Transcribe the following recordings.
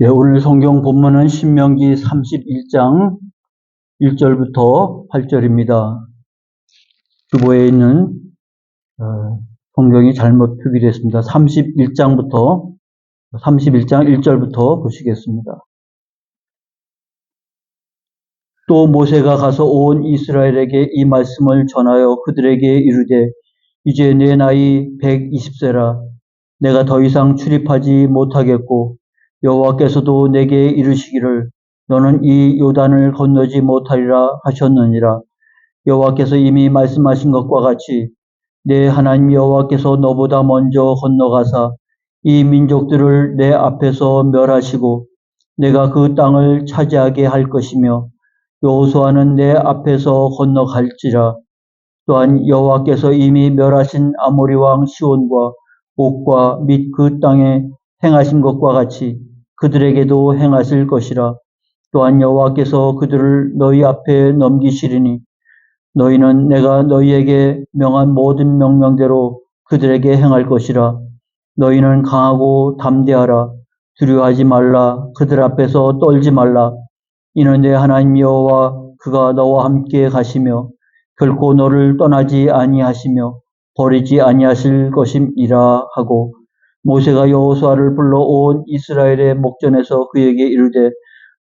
예, 오늘 성경 본문은 신명기 31장 1절부터 8절입니다. 주보에 있는 성경이 잘못 표기됐습니다. 31장 1절부터 보시겠습니다. 또 모세가 가서 온 이스라엘에게 이 말씀을 전하여 그들에게 이르되 이제 내 나이 120세라 내가 더 이상 출입하지 못하겠고 여호와께서도 내게 이르시기를 너는 이 요단을 건너지 못하리라 하셨느니라. 여호와께서 이미 말씀하신 것과 같이 내 하나님 여호와께서 너보다 먼저 건너가사 이 민족들을 내 앞에서 멸하시고 내가 그 땅을 차지하게 할 것이며 여호수아는 내 앞에서 건너갈지라. 또한 여호와께서 이미 멸하신 아모리 왕 시온과 옥과 및 그 땅에 행하신 것과 같이 그들에게도 행하실 것이라. 또한 여호와께서 그들을 너희 앞에 넘기시리니 너희는 내가 너희에게 명한 모든 명령대로 그들에게 행할 것이라. 너희는 강하고 담대하라. 두려워하지 말라. 그들 앞에서 떨지 말라. 이는 내 하나님 여호와 그가 너와 함께 가시며 결코 너를 떠나지 아니하시며 버리지 아니하실 것임이라 하고 모세가 여호수아를 불러 온 이스라엘의 목전에서 그에게 이르되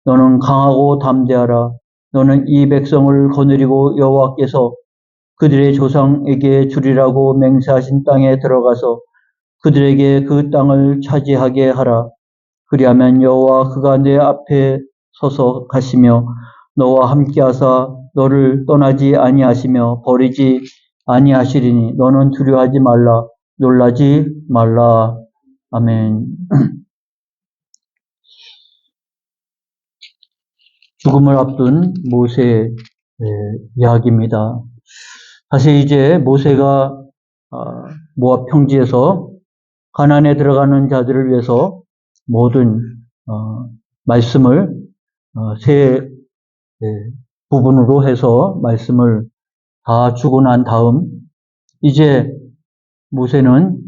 너는 강하고 담대하라. 너는 이 백성을 거느리고 여호와께서 그들의 조상에게 주리라고 맹세하신 땅에 들어가서 그들에게 그 땅을 차지하게 하라. 그리하면 여호와 그가 내 앞에 서서 가시며 너와 함께하사 너를 떠나지 아니하시며 버리지 아니하시리니 너는 두려워하지 말라. 놀라지 말라. 아멘. 죽음을 앞둔 모세의 이야기입니다. 사실 이제 모세가 모압 평지에서 가나안에 들어가는 자들을 위해서 모든 말씀을 세 부분으로 해서 말씀을 다 주고 난 다음 이제 모세는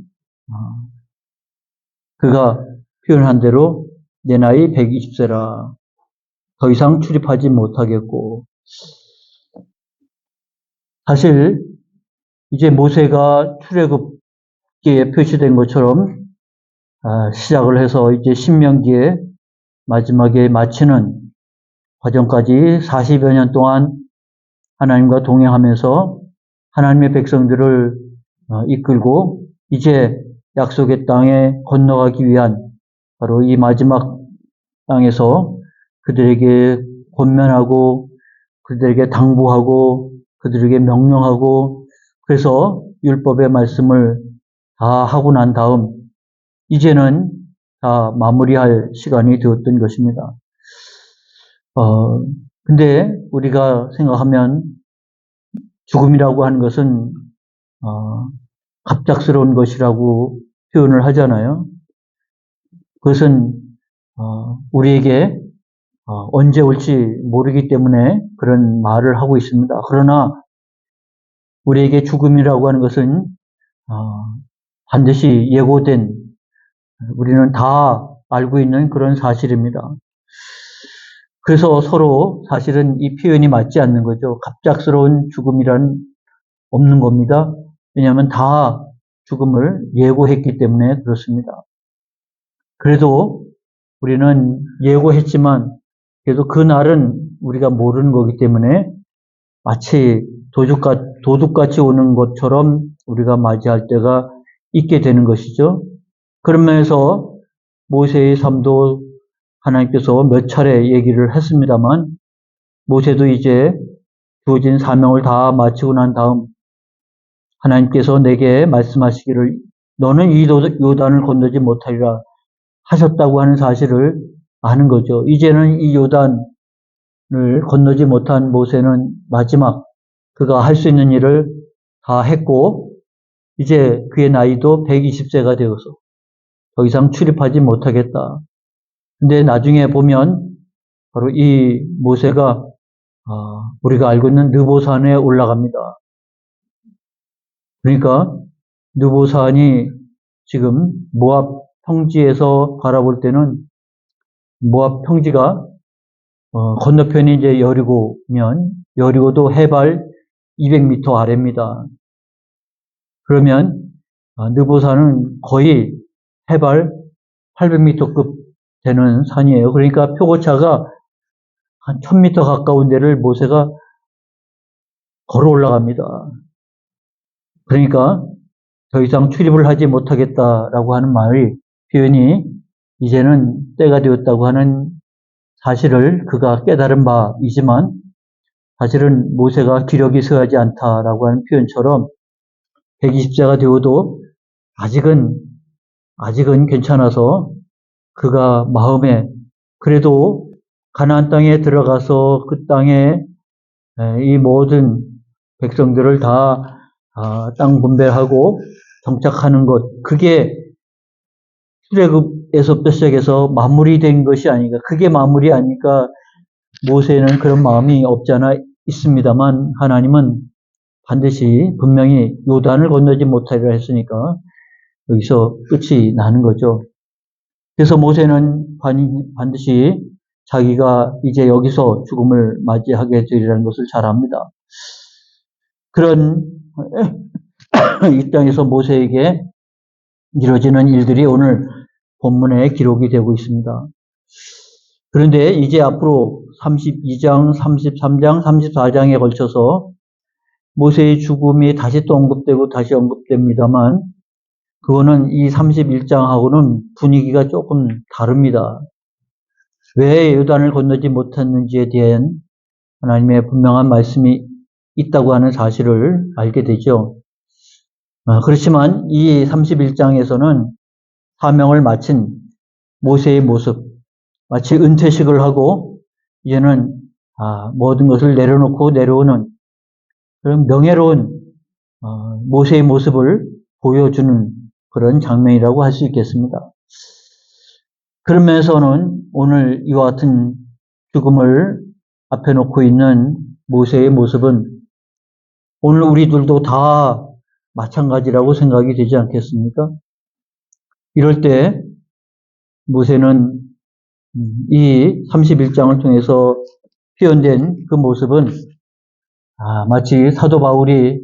그가 표현한 대로 내 나이 120세라 더 이상 출입하지 못하겠고, 사실 이제 모세가 출애굽기에 표시된 것처럼 시작을 해서 이제 신명기에 마지막에 마치는 과정까지 40여 년 동안 하나님과 동행하면서 하나님의 백성들을 이끌고 이제 약속의 땅에 건너가기 위한 바로 이 마지막 땅에서 그들에게 권면하고 그들에게 당부하고 그들에게 명령하고 그래서 율법의 말씀을 다 하고 난 다음 이제는 다 마무리할 시간이 되었던 것입니다. 근데 우리가 생각하면 죽음이라고 하는 것은 갑작스러운 것이라고 표현을 하잖아요. 그것은 우리에게 언제 올지 모르기 때문에 그런 말을 하고 있습니다. 그러나 우리에게 죽음이라고 하는 것은 반드시 예고된 우리는 다 알고 있는 그런 사실입니다. 그래서 서로 사실은 이 표현이 맞지 않는 거죠. 갑작스러운 죽음이란 없는 겁니다. 왜냐하면 다 죽음을 예고했기 때문에 그렇습니다. 그래도 우리는 예고했지만 그래도 그 날은 우리가 모르는 거기 때문에 마치 도둑같이 오는 것처럼 우리가 맞이할 때가 있게 되는 것이죠. 그런 면에서 모세의 삶도 하나님께서 몇 차례 얘기를 했습니다만 모세도 이제 주어진 사명을 다 마치고 난 다음 하나님께서 내게 말씀하시기를 너는 이 요단을 건너지 못하리라 하셨다고 하는 사실을 아는 거죠. 이제는 이 요단을 건너지 못한 모세는 마지막 그가 할 수 있는 일을 다 했고 이제 그의 나이도 120세가 되어서 더 이상 출입하지 못하겠다. 근데 나중에 보면 바로 이 모세가 우리가 알고 있는 느보산에 올라갑니다. 그러니까 느보산이 지금 모압 평지에서 바라볼 때는 모압 평지가 건너편이 이제 여리고면 여리고도 해발 200m 아래입니다. 그러면 느보산은 거의 해발 800m급 되는 산이에요. 그러니까 표고차가 한 1000m 가까운 데를 모세가 걸어 올라갑니다. 그러니까 더 이상 출입을 하지 못하겠다라고 하는 말이 표현이 이제는 때가 되었다고 하는 사실을 그가 깨달은 바이지만 사실은 모세가 기력이 서하지 않다라고 하는 표현처럼 120세가 되어도 아직은 괜찮아서 그가 마음에 그래도 가나안 땅에 들어가서 그 땅에 이 모든 백성들을 다 땅 분배하고 정착하는 것, 그게 출애굽에서부터 시작해서 마무리된 것이 아닌가. 그게 마무리 아니까 모세는 그런 마음이 없지 않아 있습니다만 하나님은 반드시 분명히 요단을 건너지 못하리라 했으니까 여기서 끝이 나는 거죠. 그래서 모세는 반드시 자기가 이제 여기서 죽음을 맞이하게 되리라는 것을 잘 압니다. 그런 이 땅에서 모세에게 이루어지는 일들이 오늘 본문에 기록이 되고 있습니다. 그런데 이제 앞으로 32장, 33장, 34장에 걸쳐서 모세의 죽음이 다시 또 언급되고 다시 언급됩니다만 그거는 이 31장하고는 분위기가 조금 다릅니다. 왜 요단을 건너지 못했는지에 대한 하나님의 분명한 말씀이 있다고 하는 사실을 알게 되죠. 그렇지만 이 31장에서는 사명을 마친 모세의 모습, 마치 은퇴식을 하고 이제는 모든 것을 내려놓고 내려오는 그런 명예로운 모세의 모습을 보여주는 그런 장면이라고 할 수 있겠습니다. 그런 면에서는 오늘 이와 같은 죽음을 앞에 놓고 있는 모세의 모습은 오늘 우리들도 다 마찬가지라고 생각이 되지 않겠습니까? 이럴 때 모세는 이 31장을 통해서 표현된 그 모습은 마치 사도 바울이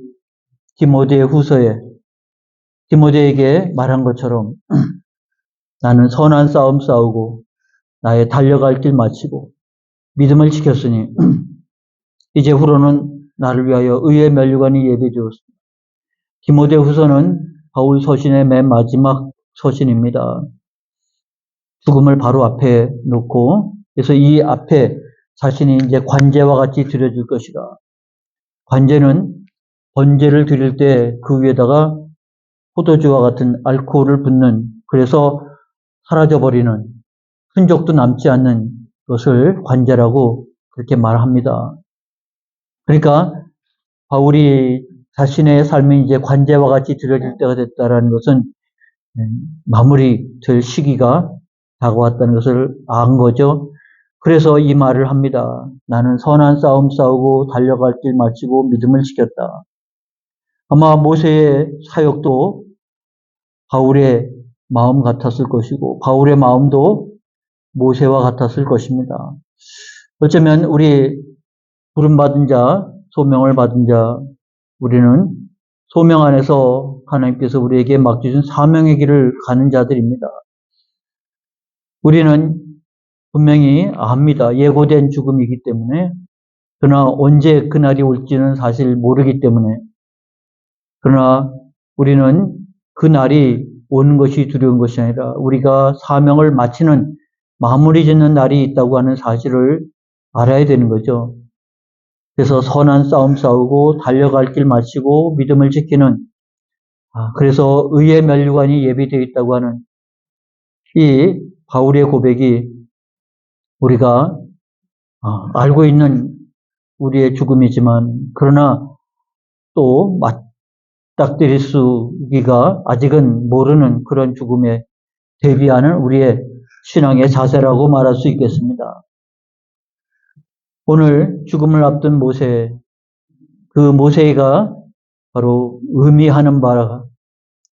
디모데에게 말한 것처럼 나는 선한 싸움 싸우고 나의 달려갈 길 마치고 믿음을 지켰으니 이제 후로는 나를 위하여 의의 면류관이 예비되었습니다. 디모데후서는 바울 서신의 맨 마지막 서신입니다. 죽음을 바로 앞에 놓고 그래서 이 앞에 자신이 이제 관제와 같이 드려줄 것이다. 관제는 번제를 드릴 때 그 위에다가 포도주와 같은 알코올을 붓는 그래서 사라져버리는 흔적도 남지 않는 것을 관제라고 그렇게 말합니다. 그러니까 바울이 자신의 삶이 이제 관제와 같이 드려질 때가 됐다라는 것은 마무리될 시기가 다가왔다는 것을 안 거죠. 그래서 이 말을 합니다. 나는 선한 싸움 싸우고 달려갈 길 마치고 믿음을 지켰다. 아마 모세의 사역도 바울의 마음 같았을 것이고 바울의 마음도 모세와 같았을 것입니다. 어쩌면 우리 부름받은 자, 소명을 받은 자, 우리는 소명 안에서 하나님께서 우리에게 맡겨준 사명의 길을 가는 자들입니다. 우리는 분명히 압니다. 예고된 죽음이기 때문에 그러나 언제 그날이 올지는 사실 모르기 때문에 그러나 우리는 그날이 오는 것이 두려운 것이 아니라 우리가 사명을 마치는 마무리 짓는 날이 있다고 하는 사실을 알아야 되는 거죠. 그래서 선한 싸움 싸우고 달려갈 길 마치고 믿음을 지키는 그래서 의의 면류관이 예비되어 있다고 하는 이 바울의 고백이 우리가 알고 있는 우리의 죽음이지만 그러나 또 맞닥뜨릴 수기가 아직은 모르는 그런 죽음에 대비하는 우리의 신앙의 자세라고 말할 수 있겠습니다. 오늘 죽음을 앞둔 모세, 그 모세가 바로 의미하는 바라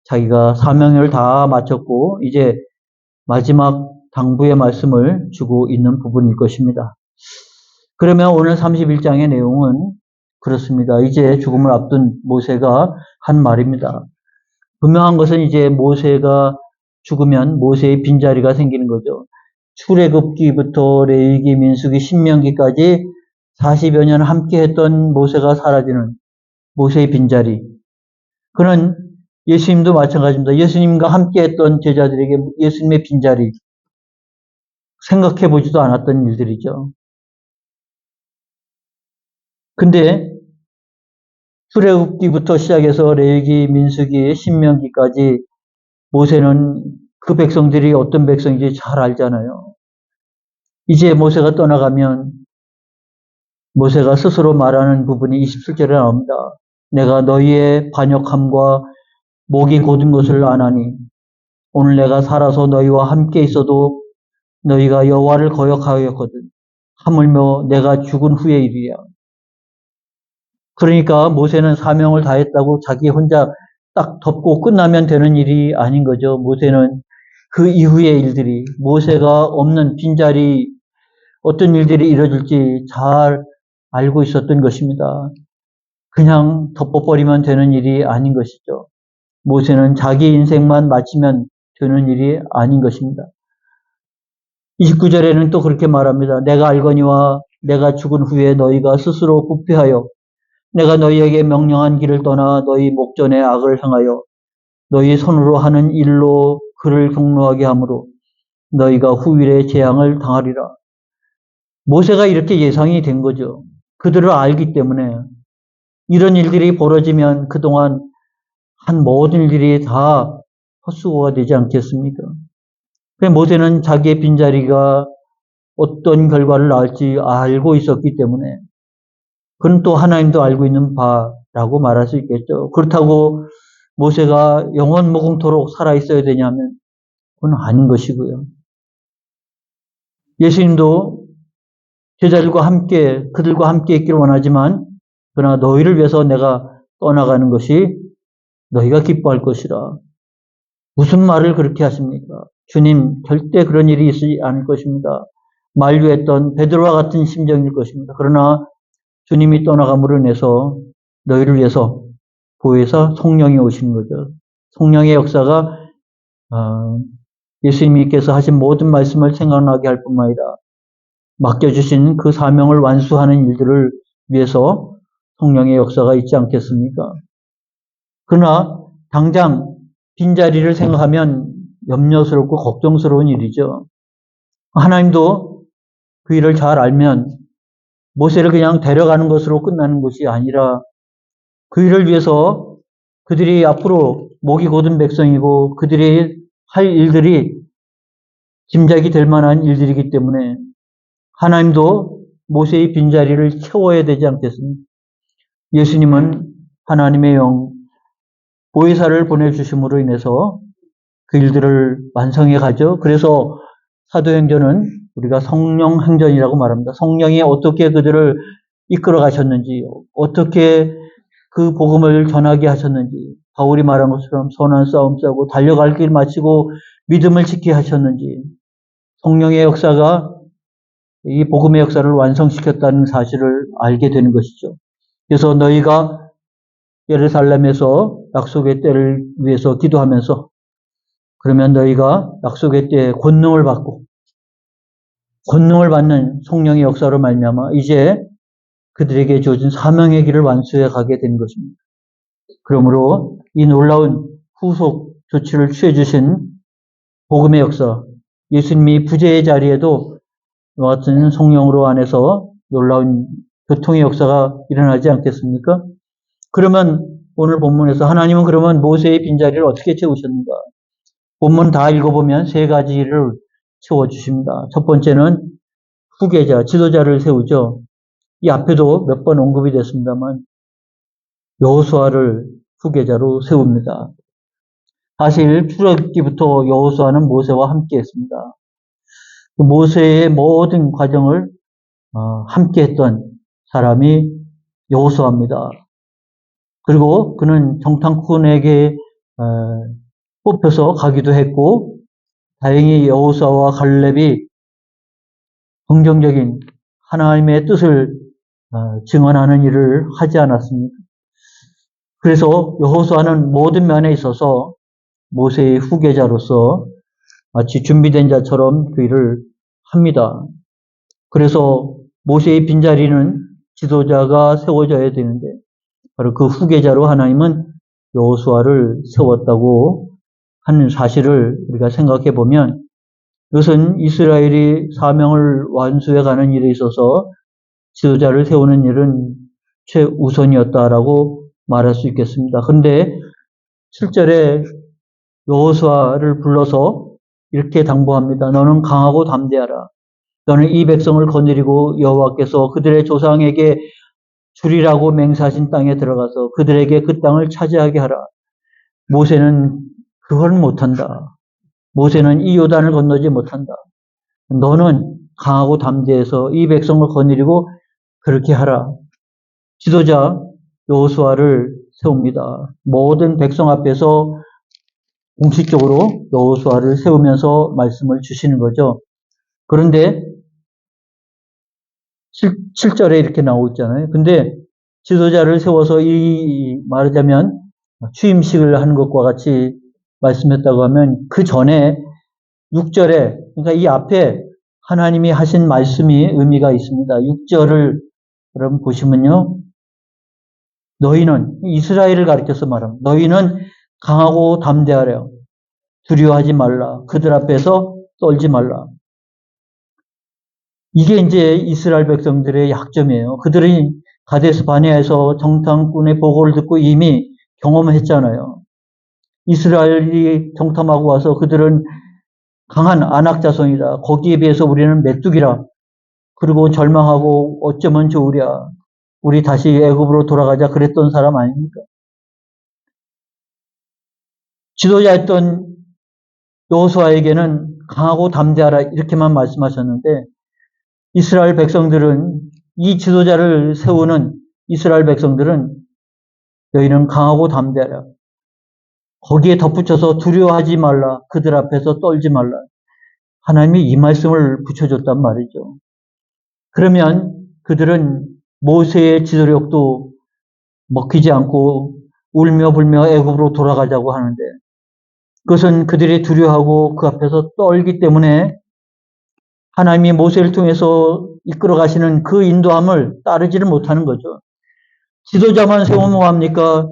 자기가 사명을 다 마쳤고 이제 마지막 당부의 말씀을 주고 있는 부분일 것입니다. 그러면 오늘 31장의 내용은 그렇습니다. 이제 죽음을 앞둔 모세가 한 말입니다. 분명한 것은 이제 모세가 죽으면 모세의 빈자리가 생기는 거죠. 출애굽기부터 레위기, 민수기, 신명기까지 40여 년 함께 했던 모세가 사라지는 모세의 빈자리. 그는 예수님도 마찬가지입니다. 예수님과 함께 했던 제자들에게 예수님의 빈자리. 생각해 보지도 않았던 일들이죠. 근데 출애굽기부터 시작해서 레위기, 민수기, 신명기까지 모세는 그 백성들이 어떤 백성인지 잘 알잖아요. 이제 모세가 떠나가면 모세가 스스로 말하는 부분이 27절에 나옵니다. 내가 너희의 반역함과 목이 곧은 것을 아나니 오늘 내가 살아서 너희와 함께 있어도 너희가 여호와를 거역하였거든. 하물며 내가 죽은 후의 일이야. 그러니까 모세는 사명을 다했다고 자기 혼자 딱 덮고 끝나면 되는 일이 아닌 거죠. 모세는 그 이후의 일들이, 모세가 없는 빈자리, 어떤 일들이 이뤄질지 잘 알고 있었던 것입니다. 그냥 덮어버리면 되는 일이 아닌 것이죠. 모세는 자기 인생만 마치면 되는 일이 아닌 것입니다. 29절에는 또 그렇게 말합니다. 내가 알거니와 내가 죽은 후에 너희가 스스로 부패하여 내가 너희에게 명령한 길을 떠나 너희 목전에 악을 행하여 너희 손으로 하는 일로 그를 경노하게 하므로 너희가 후일에 재앙을 당하리라. 모세가 이렇게 예상이 된 거죠. 그들을 알기 때문에 이런 일들이 벌어지면 그동안 한 모든 일들이 다 헛수고가 되지 않겠습니까? 모세는 자기의 빈자리가 어떤 결과를 낳을지 알고 있었기 때문에 그는 또 하나님도 알고 있는 바라고 말할 수 있겠죠. 그렇다고 모세가 영원 무궁토록 살아있어야 되냐면 그건 아닌 것이고요. 예수님도 제자들과 함께 그들과 함께 있기를 원하지만 그러나 너희를 위해서 내가 떠나가는 것이 너희가 기뻐할 것이라. 무슨 말을 그렇게 하십니까? 주님 절대 그런 일이 있지 않을 것입니다. 만류했던 베드로와 같은 심정일 것입니다. 그러나 주님이 떠나감으로 인해서 너희를 위해서 보혜사 성령이 오시는 거죠. 성령의 역사가 예수님께서 하신 모든 말씀을 생각나게 할 뿐만 아니라 맡겨주신 그 사명을 완수하는 일들을 위해서 성령의 역사가 있지 않겠습니까? 그러나 당장 빈자리를 생각하면 염려스럽고 걱정스러운 일이죠. 하나님도 그 일을 잘 알면 모세를 그냥 데려가는 것으로 끝나는 것이 아니라 그 일을 위해서 그들이 앞으로 목이 곧은 백성이고 그들이 할 일들이 짐작이 될 만한 일들이기 때문에 하나님도 모세의 빈자리를 채워야 되지 않겠습니까? 예수님은 하나님의 영, 보혜사를 보내주심으로 인해서 그 일들을 완성해 가죠. 그래서 사도행전은 우리가 성령 행전이라고 말합니다. 성령이 어떻게 그들을 이끌어 가셨는지, 어떻게 그 복음을 전하게 하셨는지, 바울이 말한 것처럼 선한 싸움 싸고 달려갈 길 마치고 믿음을 지키게 하셨는지, 성령의 역사가 이 복음의 역사를 완성시켰다는 사실을 알게 되는 것이죠. 그래서 너희가 예루살렘에서 약속의 때를 위해서 기도하면서 그러면 너희가 약속의 때에 권능을 받고 권능을 받는 성령의 역사로 말미암아 이제 그들에게 주어진 사명의 길을 완수해 가게 된 것입니다. 그러므로 이 놀라운 후속 조치를 취해 주신 복음의 역사, 예수님이 부재의 자리에도 이와 같은 성령으로 안에서 놀라운 교통의 역사가 일어나지 않겠습니까? 그러면 오늘 본문에서 하나님은 그러면 모세의 빈자리를 어떻게 채우셨는가? 본문 다 읽어보면 세 가지를 채워주십니다. 첫 번째는 후계자, 지도자를 세우죠. 이 앞에도 몇 번 언급이 됐습니다만 여호수아를 후계자로 세웁니다. 사실 출애굽기부터 여호수아는 모세와 함께 했습니다. 모세의 모든 과정을 함께 했던 사람이 여호수아입니다. 그리고 그는 정탐꾼에게 뽑혀서 가기도 했고 다행히 여호수아와 갈렙이 긍정적인 하나님의 뜻을 증언하는 일을 하지 않았습니까? 그래서 여호수아는 모든 면에 있어서 모세의 후계자로서 마치 준비된 자처럼 그 일을 합니다. 그래서 모세의 빈자리는 지도자가 세워져야 되는데 바로 그 후계자로 하나님은 여호수아를 세웠다고 하는 사실을 우리가 생각해 보면 이것은 이스라엘이 사명을 완수해 가는 일에 있어서 지도자를 세우는 일은 최우선이었다라고 말할 수 있겠습니다. 그런데 7절에 여호수아를 불러서 이렇게 당부합니다. 너는 강하고 담대하라. 너는 이 백성을 거느리고 여호와께서 그들의 조상에게 주리라고 맹세하신 땅에 들어가서 그들에게 그 땅을 차지하게 하라. 모세는 그걸 못한다. 모세는 이 요단을 건너지 못한다. 너는 강하고 담대해서 이 백성을 거느리고 그렇게 하라. 지도자 여호수아를 세웁니다. 모든 백성 앞에서 공식적으로 여호수아를 세우면서 말씀을 주시는 거죠. 그런데 7절에 이렇게 나오고 있잖아요. 근데 지도자를 세워서 말하자면 취임식을 하는 것과 같이 말씀했다고 하면 그 전에 6절에 그러니까 이 앞에 하나님이 하신 말씀이 의미가 있습니다. 6절을 여러분 보시면요. 너희는 이스라엘을 가리켜서 말합니다. 너희는 강하고 담대하려 두려워하지 말라. 그들 앞에서 떨지 말라. 이게 이제 이스라엘 백성들의 약점이에요. 그들이 가데스 바네아에서 정탐꾼의 보고를 듣고 이미 경험했잖아요. 이스라엘이 정탐하고 와서 그들은 강한 아낙 자손이다. 거기에 비해서 우리는 메뚜기라. 그리고 절망하고 어쩌면 좋으랴. 우리 다시 애굽으로 돌아가자 그랬던 사람 아닙니까? 지도자였던 여호수아에게는 강하고 담대하라 이렇게만 말씀하셨는데 이스라엘 백성들은 이 지도자를 세우는 이스라엘 백성들은 너희는 강하고 담대하라. 거기에 덧붙여서 두려워하지 말라. 그들 앞에서 떨지 말라. 하나님이 이 말씀을 붙여줬단 말이죠. 그러면 그들은 모세의 지도력도 먹히지 않고 울며 불며 애굽으로 돌아가자고 하는데 그것은 그들이 두려워하고 그 앞에서 떨기 때문에 하나님이 모세를 통해서 이끌어 가시는 그 인도함을 따르지를 못하는 거죠. 지도자만 세우면 뭐합니까?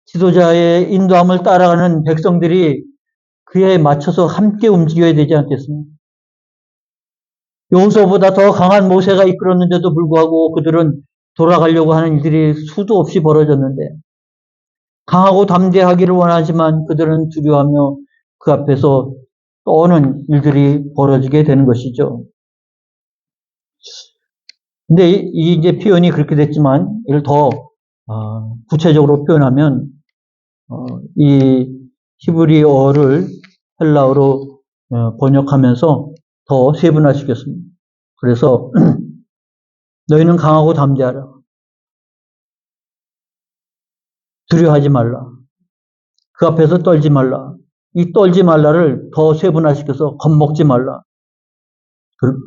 지도자의 인도함을 따라가는 백성들이 그에 맞춰서 함께 움직여야 되지 않겠습니까? 여호수아보다 더 강한 모세가 이끌었는데도 불구하고 그들은 돌아가려고 하는 일들이 수도 없이 벌어졌는데 강하고 담대하기를 원하지만 그들은 두려워하며 그 앞에서 떠오는 일들이 벌어지게 되는 것이죠. 근데 이 이제 표현이 그렇게 됐지만 이를 더 구체적으로 표현하면 이 히브리어를 헬라어로 번역하면서 더 세분화시켰습니다. 그래서 너희는 강하고 담대하라. 두려워하지 말라. 그 앞에서 떨지 말라. 이 떨지 말라를 더 세분화시켜서 겁먹지 말라.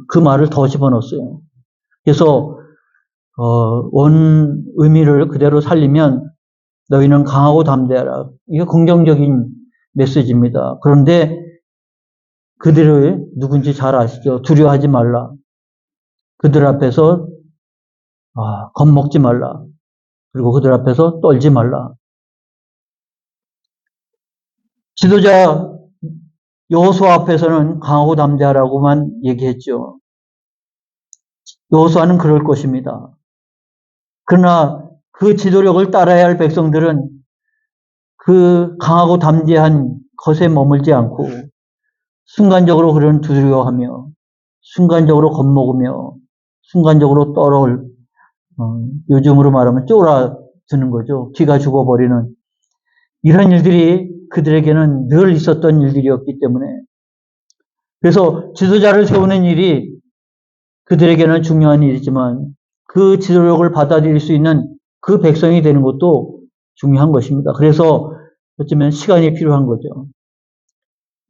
그 말을 더 집어넣었어요. 그래서 원 의미를 그대로 살리면 너희는 강하고 담대하라. 이게 긍정적인 메시지입니다. 그런데 그들이 누군지 잘 아시죠? 두려워하지 말라. 그들 앞에서 겁먹지 말라. 그리고 그들 앞에서 떨지 말라. 지도자 여호수아 앞에서는 강하고 담대하라고만 얘기했죠. 여호수아는 그럴 것입니다. 그러나 그 지도력을 따라야 할 백성들은 그 강하고 담대한 것에 머물지 않고 순간적으로 그런 두려워하며 순간적으로 겁먹으며 순간적으로 떨어올 요즘으로 말하면 쫄아드는 거죠. 기가 죽어버리는 이런 일들이 그들에게는 늘 있었던 일들이었기 때문에 그래서 지도자를 세우는 일이 그들에게는 중요한 일이지만 그 지도력을 받아들일 수 있는 그 백성이 되는 것도 중요한 것입니다. 그래서 어쩌면 시간이 필요한 거죠.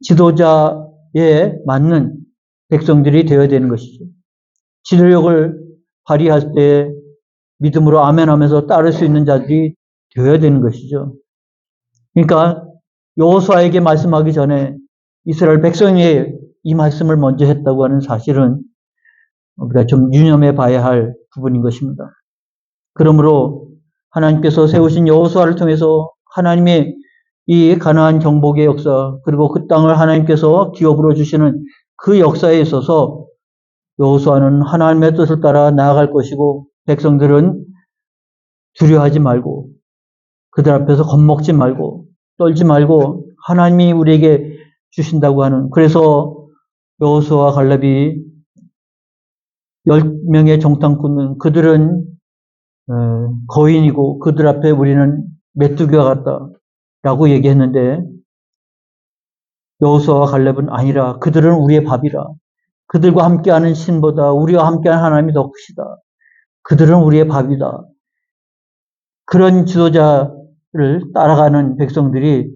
지도자 맞는 백성들이 되어야 되는 것이죠. 지도력을 발휘할 때 믿음으로 아멘하면서 따를 수 있는 자들이 되어야 되는 것이죠. 그러니까 여호수아에게 말씀하기 전에 이스라엘 백성이 이 말씀을 먼저 했다고 하는 사실은 우리가 좀 유념해 봐야 할 부분인 것입니다. 그러므로 하나님께서 세우신 여호수아를 통해서 하나님의 이 가나안 정복의 역사 그리고 그 땅을 하나님께서 기업으로 주시는 그 역사에 있어서 여호수아는 하나님의 뜻을 따라 나아갈 것이고 백성들은 두려워하지 말고 그들 앞에서 겁먹지 말고 떨지 말고 하나님이 우리에게 주신다고 하는 그래서 여호수아와 갈렙이 10명의 정탐꾼은 그들은 거인이고 그들 앞에 우리는 메뚜기와 같다라고 얘기했는데 여호수아와 갈렙은 아니라 그들은 우리의 밥이라 그들과 함께하는 신보다 우리와 함께하는 하나님이 더 크시다. 그들은 우리의 밥이다. 그런 지도자를 따라가는 백성들이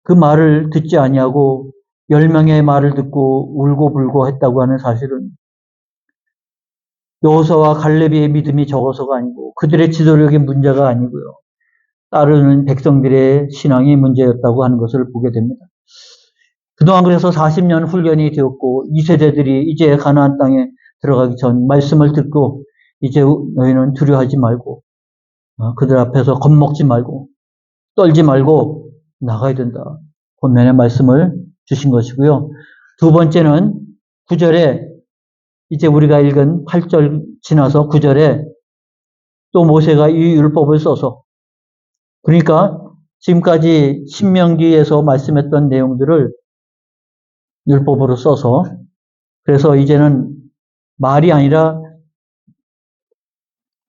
그 말을 듣지 아니하고 10명의 말을 듣고 울고불고 했다고 하는 사실은 여호수아와 갈렙의 믿음이 적어서가 아니고 그들의 지도력의 문제가 아니고요. 따르는 백성들의 신앙이 문제였다고 하는 것을 보게 됩니다. 그동안 그래서 40년 훈련이 되었고 2세대들이 이제 가나안 땅에 들어가기 전 말씀을 듣고 이제 너희는 두려워하지 말고 그들 앞에서 겁먹지 말고 떨지 말고 나가야 된다. 본면의 말씀을 주신 것이고요. 두 번째는 9절에 이제 우리가 읽은 8절 지나서 9절에 또 모세가 이 율법을 써서 그러니까 지금까지 신명기에서 말씀했던 내용들을 율법으로 써서 그래서 이제는 말이 아니라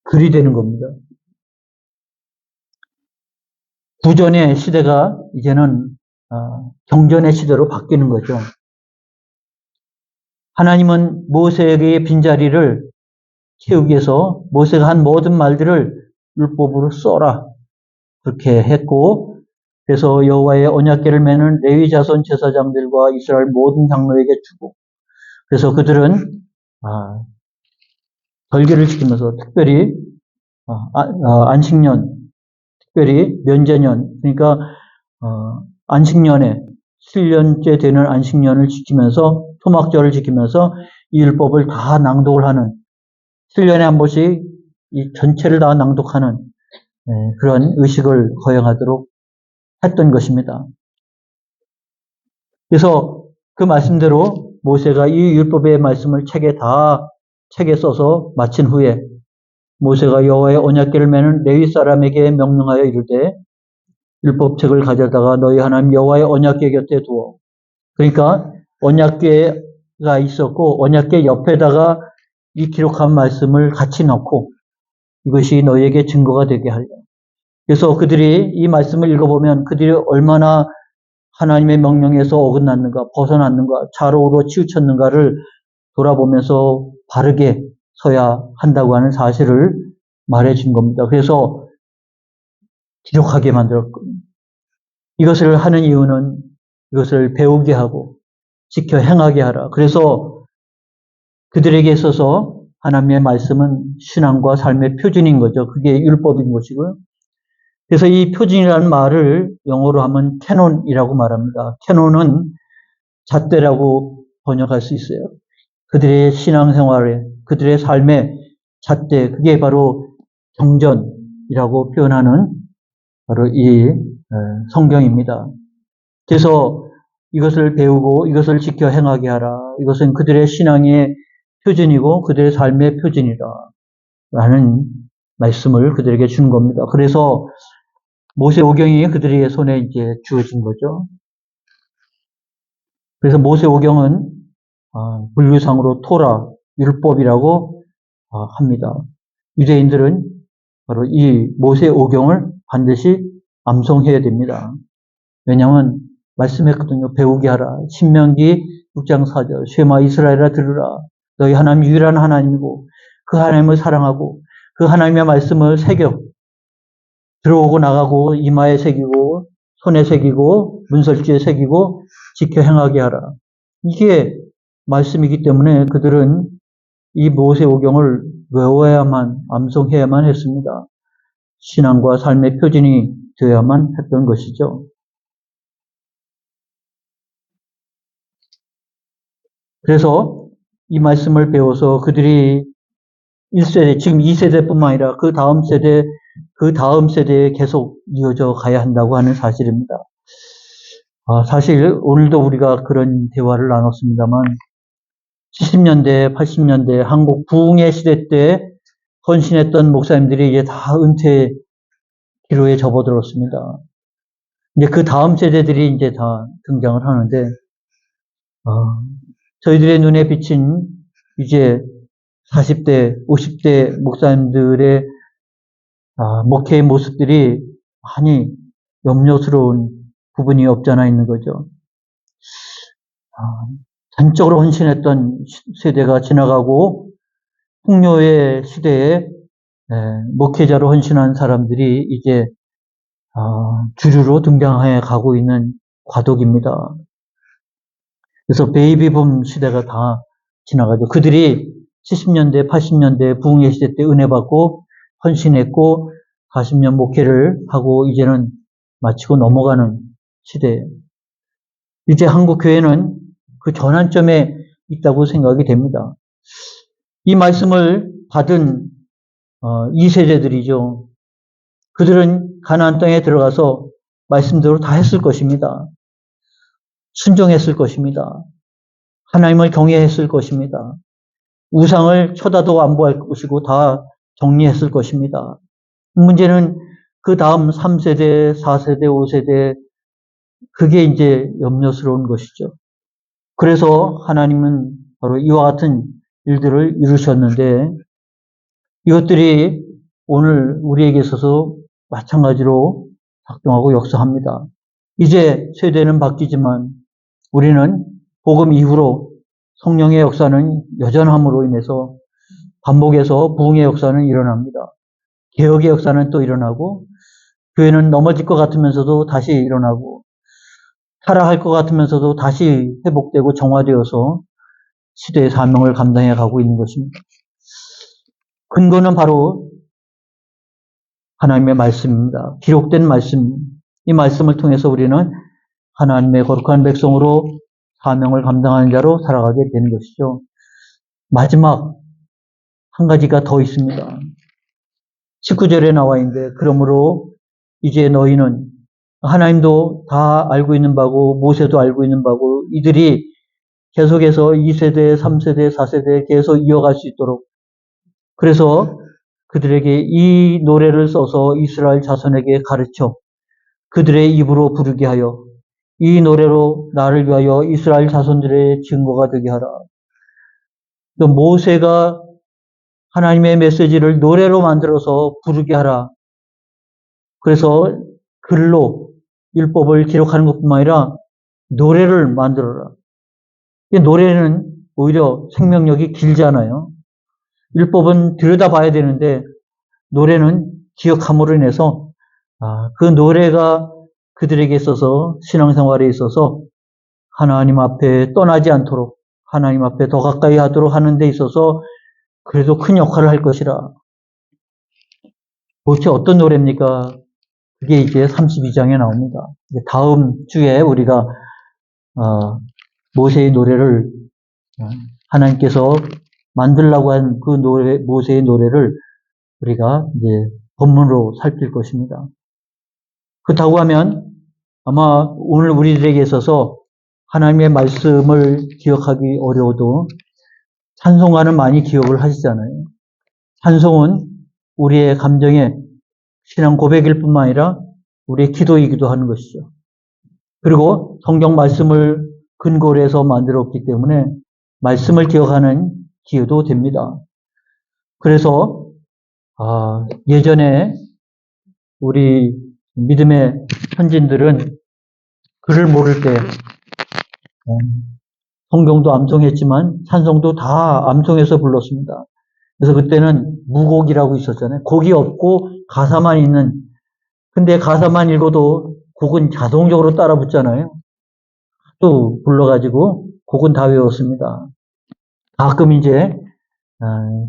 글이 되는 겁니다. 구전의 시대가 이제는 경전의 시대로 바뀌는 거죠. 하나님은 모세에게 빈자리를 채우기 위해서 모세가 한 모든 말들을 율법으로 써라 그렇게 했고 그래서 여호와의 언약궤를 매는 레위 자손 제사장들과 이스라엘 모든 장로에게 주고 그래서 그들은 절기를 지키면서 특별히 안식년 특별히 면제년 그러니까 안식년에 7년째 되는 안식년을 지키면서 토막절을 지키면서 이 율법을 다 낭독을 하는 7년에 한 번씩 이 전체를 다 낭독하는 그런 의식을 거행하도록 했던 것입니다. 그래서 그 말씀대로 모세가 이 율법의 말씀을 책에 써서 마친 후에 모세가 여호와의 언약궤를 매는 레위 사람에게 명령하여 이르되 율법책을 가져다가 너희 하나님 여호와의 언약궤 곁에 두어. 그러니까 언약궤가 있었고 언약궤 옆에다가 이 기록한 말씀을 같이 넣고 이것이 너희에게 증거가 되게 하리라. 그래서 그들이 이 말씀을 읽어보면 그들이 얼마나 하나님의 명령에서 어긋났는가, 벗어났는가, 좌로우로 치우쳤는가를 돌아보면서 바르게 서야 한다고 하는 사실을 말해준 겁니다. 그래서 기록하게 만들었거든요. 이것을 하는 이유는 이것을 배우게 하고 지켜 행하게 하라. 그래서 그들에게 있어서 하나님의 말씀은 신앙과 삶의 표준인 거죠. 그게 율법인 것이고요. 그래서 이 표준이라는 말을 영어로 하면 캐논이라고 말합니다. 캐논은 잣대라고 번역할 수 있어요. 그들의 신앙생활에, 그들의 삶의 잣대, 그게 바로 경전이라고 표현하는 바로 이 성경입니다. 그래서 이것을 배우고 이것을 지켜 행하게 하라. 이것은 그들의 신앙의 표준이고 그들의 삶의 표준이다. 라는 말씀을 그들에게 준 겁니다. 그래서 모세오경이 그들의 손에 이제 주어진 거죠. 그래서 모세오경은 분류상으로 토라, 율법이라고 합니다. 유대인들은 바로 이 모세오경을 반드시 암송해야 됩니다. 왜냐하면 말씀했거든요. 배우게 하라. 신명기 6장 4절 쉐마 이스라엘아 들으라. 너희 하나님 유일한 하나님이고 그 하나님을 사랑하고 그 하나님의 말씀을 새겨 들어오고 나가고 이마에 새기고 손에 새기고 문설주에 새기고 지켜 행하게 하라. 이게 말씀이기 때문에 그들은 이 모세오경을 외워야만, 암송해야만 했습니다. 신앙과 삶의 표준이 되어야만 했던 것이죠. 그래서 이 말씀을 배워서 그들이 1세대, 지금 2세대뿐만 아니라 그 다음 세대에 계속 이어져 가야 한다고 하는 사실입니다. 사실 오늘도 우리가 그런 대화를 나눴습니다만 70년대, 80년대 한국 부흥의 시대 때 헌신했던 목사님들이 이제 다 은퇴 기로에 접어들었습니다. 이제 그 다음 세대들이 이제 다 등장을 하는데, 저희들의 눈에 비친 이제 40대, 50대 목사님들의 목회의 모습들이 많이 염려스러운 부분이 없지 않아 있는 거죠. 전적으로 헌신했던 세대가 지나가고 풍요의 시대에 목회자로 헌신한 사람들이 이제 주류로 등장해 가고 있는 과도기입니다. 그래서 베이비붐 시대가 다 지나가죠. 그들이 70년대, 80년대 부흥의 시대 때 은혜 받고 헌신했고 40년 목회를 하고 이제는 마치고 넘어가는 시대예요. 이제 한국 교회는 그 전환점에 있다고 생각이 됩니다. 이 말씀을 받은 2세대들이죠. 그들은 가나안 땅에 들어가서 말씀대로 다 했을 것입니다. 순종했을 것입니다. 하나님을 경외했을 것입니다. 우상을 쳐다도 안 보할 것이고 다 정리했을 것입니다. 문제는 그 다음 3세대, 4세대, 5세대 그게 이제 염려스러운 것이죠. 그래서 하나님은 바로 이와 같은 일들을 이루셨는데 이것들이 오늘 우리에게 있어서 마찬가지로 작동하고 역사합니다. 이제 세대는 바뀌지만 우리는 복음 이후로 성령의 역사는 여전함으로 인해서 반복해서 부흥의 역사는 일어납니다. 개혁의 역사는 또 일어나고 교회는 넘어질 것 같으면서도 다시 일어나고 타락할 것 같으면서도 다시 회복되고 정화되어서 시대의 사명을 감당해 가고 있는 것입니다. 근거는 바로 하나님의 말씀입니다. 기록된 말씀, 이 말씀을 통해서 우리는 하나님의 거룩한 백성으로 사명을 감당하는 자로 살아가게 되는 것이죠. 마지막 한 가지가 더 있습니다. 19절에 나와 있는데 그러므로 이제 너희는 하나님도 다 알고 있는 바고 모세도 알고 있는 바고 이들이 계속해서 2세대, 3세대, 4세대 계속 이어갈 수 있도록 그래서 그들에게 이 노래를 써서 이스라엘 자손에게 가르쳐 그들의 입으로 부르게 하여 이 노래로 나를 위하여 이스라엘 자손들의 증거가 되게 하라. 또 모세가 하나님의 메시지를 노래로 만들어서 부르게 하라. 그래서 글로 율법을 기록하는 것뿐만 아니라 노래를 만들어라. 이 노래는 오히려 생명력이 길잖아요. 율법은 들여다봐야 되는데 노래는 기억함으로 인해서 그 노래가 그들에게 있어서 신앙생활에 있어서 하나님 앞에 떠나지 않도록 하나님 앞에 더 가까이 하도록 하는 데 있어서 그래도 큰 역할을 할 것이라. 도대체 어떤 노래입니까? 그게 이제 32장에 나옵니다. 다음 주에 우리가 모세의 노래를 하나님께서 만들라고 한 그 노래, 모세의 노래를 우리가 이제 본문으로 살필 것입니다. 그렇다고 하면 아마 오늘 우리들에게 있어서 하나님의 말씀을 기억하기 어려워도 찬송가는 많이 기억을 하시잖아요. 찬송은 우리의 감정의 신앙 고백일 뿐만 아니라 우리의 기도이기도 하는 것이죠. 그리고 성경 말씀을 근거로 해서 만들었기 때문에 말씀을 기억하는 기회도 됩니다. 그래서 예전에 우리 믿음의 현진들은 글을 모를 때 성경도 암송했지만 찬송도 다 암송해서 불렀습니다. 그래서 그때는 무곡이라고 있었잖아요. 곡이 없고 가사만 있는. 근데 가사만 읽어도 곡은 자동적으로 따라 붙잖아요. 또 불러가지고 곡은 다 외웠습니다. 가끔 이제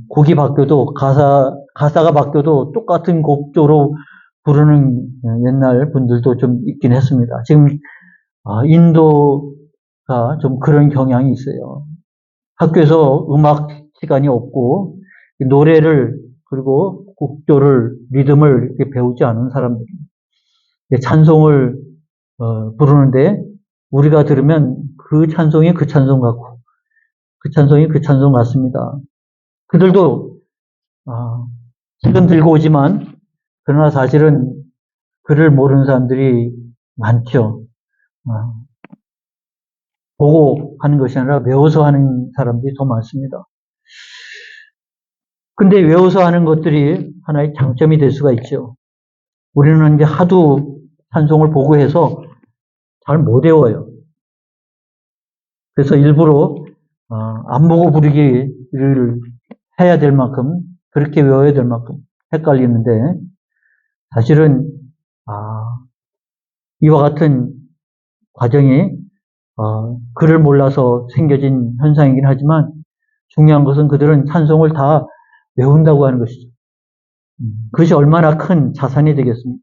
곡이 바뀌어도 가사가 바뀌어도 똑같은 곡조로 부르는 옛날 분들도 좀 있긴 했습니다. 지금 인도가 좀 그런 경향이 있어요. 학교에서 음악 시간이 없고 노래를 그리고 곡조를 리듬을 이렇게 배우지 않은 사람들이 찬송을 부르는데 우리가 들으면 그 찬송이 그 찬송 같고 그 찬송이 그 찬송 같습니다. 그들도 책은 들고 오지만 그러나 사실은 글을 모르는 사람들이 많죠. 보고 하는 것이 아니라 외워서 하는 사람들이 더 많습니다. 근데 외워서 하는 것들이 하나의 장점이 될 수가 있죠. 우리는 이제 하도 찬송을 보고 해서 잘 못 외워요. 그래서 일부러 안 보고 부르기를 해야 될 만큼 그렇게 외워야 될 만큼 헷갈리는데 사실은 이와 같은 과정이 글을 몰라서 생겨진 현상이긴 하지만 중요한 것은 그들은 찬송을 다 외운다고 하는 것이죠. 그것이 얼마나 큰 자산이 되겠습니까?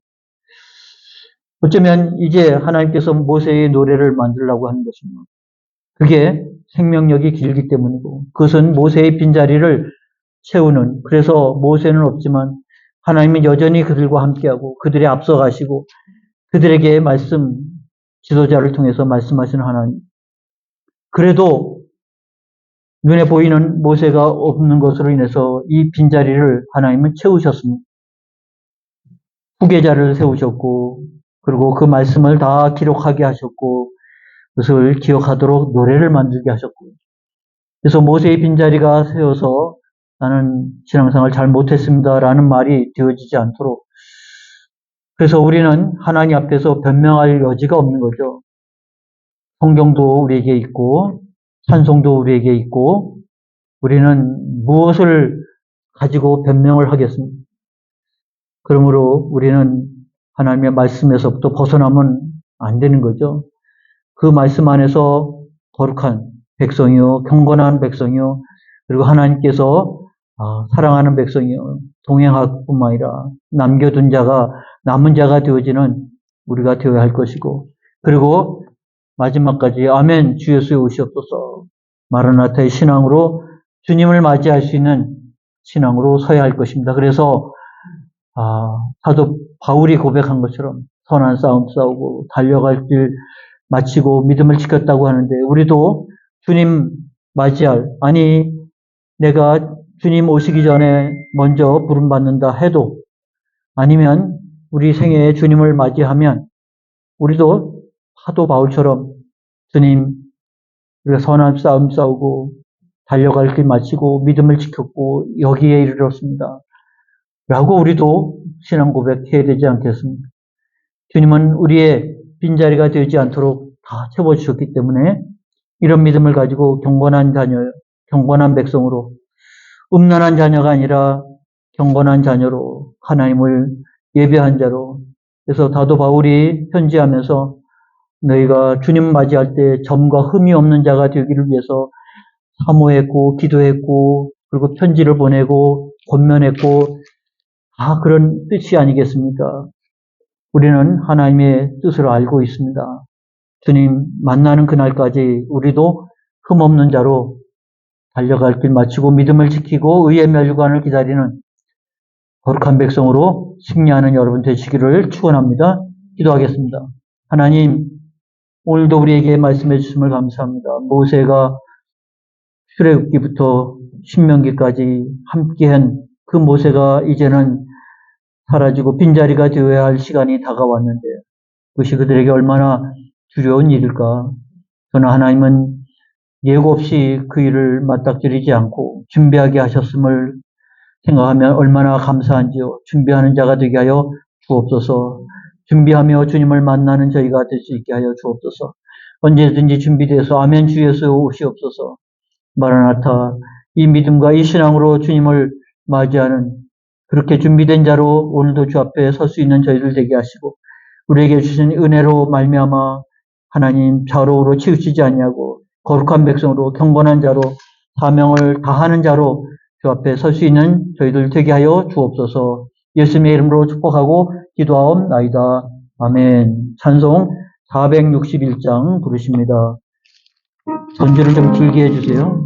어쩌면 이제 하나님께서 모세의 노래를 만들라고 하는 것입니다. 그게 생명력이 길기 때문이고 그것은 모세의 빈자리를 채우는, 그래서 모세는 없지만 하나님은 여전히 그들과 함께하고 그들의 앞서 가시고 그들에게 지도자를 통해서 말씀하시는 하나님. 그래도 눈에 보이는 모세가 없는 것으로 인해서 이 빈자리를 하나님은 채우셨습니다. 후계자를 세우셨고 그리고 그 말씀을 다 기록하게 하셨고 그것을 기억하도록 노래를 만들게 하셨고, 그래서 모세의 빈자리가 세워서 나는 신앙생활 잘 못했습니다라는 말이 되어지지 않도록, 그래서 우리는 하나님 앞에서 변명할 여지가 없는 거죠. 성경도 우리에게 있고 찬송도 우리에게 있고 우리는 무엇을 가지고 변명을 하겠습니까? 그러므로 우리는 하나님의 말씀에서부터 벗어나면 안 되는 거죠. 그 말씀 안에서 거룩한 백성이요, 경건한 백성이요, 그리고 하나님께서 사랑하는 백성이요, 동행할 뿐만 아니라 남겨둔 자가, 남은 자가 되어지는 우리가 되어야 할 것이고, 그리고 마지막까지 아멘 주 예수의 오시옵소서, 마라나타의 신앙으로 주님을 맞이할 수 있는 신앙으로 서야 할 것입니다. 그래서 사도 바울이 고백한 것처럼 선한 싸움 싸우고 달려갈 길 마치고 믿음을 지켰다고 하는데, 우리도 주님 맞이할, 내가 주님 오시기 전에 먼저 부름받는다 해도, 아니면 우리 생애에 주님을 맞이하면 우리도 사도 바울처럼 주님, 우리가 선한 싸움 싸우고 달려갈 길 마치고 믿음을 지켰고 여기에 이르렀습니다 라고 우리도 신앙 고백해야 되지 않겠습니까? 주님은 우리의 빈자리가 되지 않도록 다 채워주셨기 때문에 이런 믿음을 가지고 경건한 자녀, 경건한 백성으로, 음란한 자녀가 아니라 경건한 자녀로, 하나님을 예배한 자로, 그래서 사도 바울이 편지하면서 너희가 주님 맞이할 때 점과 흠이 없는 자가 되기를 위해서 사모했고 기도했고 그리고 편지를 보내고 권면했고 그런 뜻이 아니겠습니까? 우리는 하나님의 뜻을 알고 있습니다. 주님 만나는 그날까지 우리도 흠없는 자로 달려갈 길 마치고 믿음을 지키고 의의 멸관을 기다리는 거룩한 백성으로 승리하는 여러분 되시기를 축원합니다. 기도하겠습니다. 하나님, 오늘도 우리에게 말씀해 주심을 감사합니다. 모세가 출애굽기부터 신명기까지 함께한 그 모세가 이제는 사라지고 빈자리가 되어야 할 시간이 다가왔는데 그것이 그들에게 얼마나 두려운 일일까. 그러나 하나님은 예고 없이 그 일을 맞닥뜨리지 않고 준비하게 하셨음을 생각하면 얼마나 감사한지요. 준비하는 자가 되게 하여 주옵소서. 준비하며 주님을 만나는 저희가 될 수 있게 하여 주옵소서. 언제든지 준비돼서 아멘 주 예수 오시옵소서. 마라나타, 이 믿음과 이 신앙으로 주님을 맞이하는 그렇게 준비된 자로 오늘도 주 앞에 설 수 있는 저희들 되게 하시고 우리에게 주신 은혜로 말미암아 하나님 좌로우로 치우치지 않냐고 거룩한 백성으로 경건한 자로 사명을 다하는 자로 주 앞에 설 수 있는 저희들 되게 하여 주옵소서. 예수님의 이름으로 축복하고 기도하옵나이다. 아멘. 찬송 461장 부르십니다. 전주를 좀 길게 해주세요.